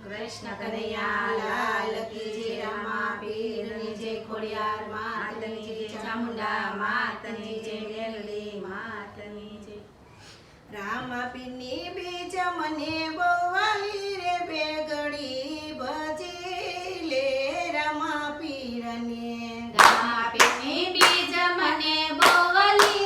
કૃષ્ણ કનૈયા લાલ કી જય, રામા પીરની જય, ખોડિયાર માતની જય, ચામુંડા માતની જય, મેલડી માતની જય। રામા પીરની બીજ મને બહુ વાલી રે, બેગડી ભજી લે રામા પીરને। રામા પીરની બીજ મને બહુ વાલી,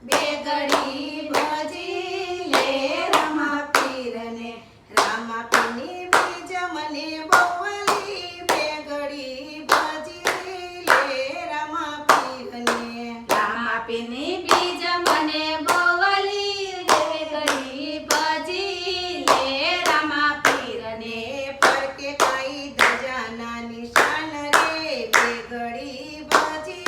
બેગડી ભજી લે રામા પીરને। રામા પીરની બીજ મને બહુ વાલી, બેગડી ભજી લે રામા પીરને। રામા પીરની બીજ મને બહુ વાલી, બેગડી ભજી લે રામા પીરને। પરકે કાઈ ધજાના નિશાન રે, બેગડી ભજી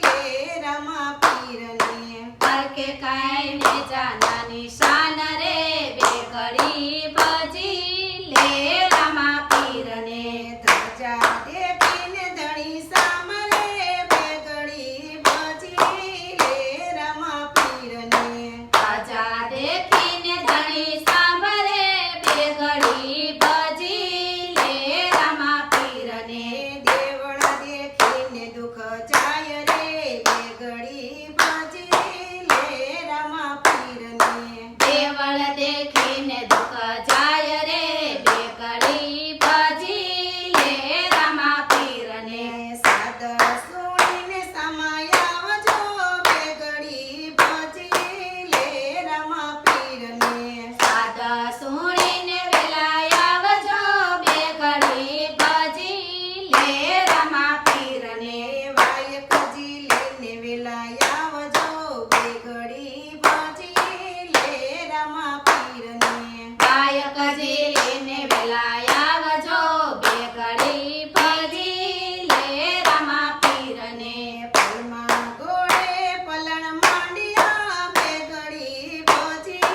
લે રામા પીરને। પરકે કાંઈ ને જાના નિશાન રે, બેગડી ભજી લે રામા પીરને। ધજા દેખીને ધણી સામરે, બેગડી ભજી લે રામા પીરને। રાજા દેખીને ધણી સાંભળે, બેગડી ભજી લે રામા પીરને। દેવળ દેખીને દુઃખ જાય રે, બેગડી ભજી લે રામા પીરને। દેવળ દેખીને દુઃખ જાય રે, બેગડી ભજી લે રામા પીરને। સાદ સુણીને સમાયાવજો, બેગડી ભજી લે રામા પીરને। સાદા સુણીને વેલાય આવજો, બેગડી ભજી લે રામા પીરને। વાયકજી લઈને વેલાય આવજો, બેગડી ભજી લે રામા પીરને। ગાયકજી લઈને વેલાય આવજો, બેગડી ભજી લે રામા પીરને। પલમાં ગોળે પલણ માંડ્યા, બેગડી ભજી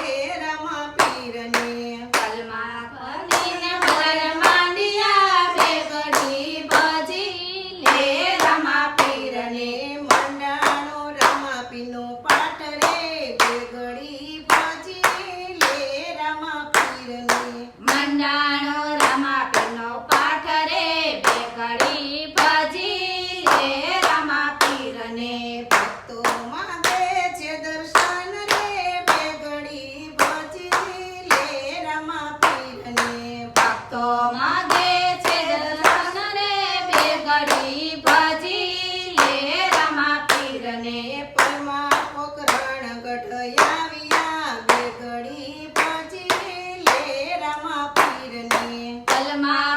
લે રામા પીરને। પલમાં ભરીને વલણ માંડ્યા, બેગડી ભજી લે રામા પીરને। મંડાણો રામા પીરનો પાઠ રે, બેગડી ભજી લે રામા પીરને। મંડાણો રામા પીરનો પાઠ રે, બેગડી ભજી લે રામા પીરને। ભક્તો માંગે છે દર્શન રે, બેગડી ભજી લે રામા પીરને। ભક્તો માગે છે દર્શન રે, બેગડી ભજી લે રામા પીરને। પલમાં પોકરણ ગઢ આવ્યા, બેગડી ભજી લે રામા પીરને। પલમાં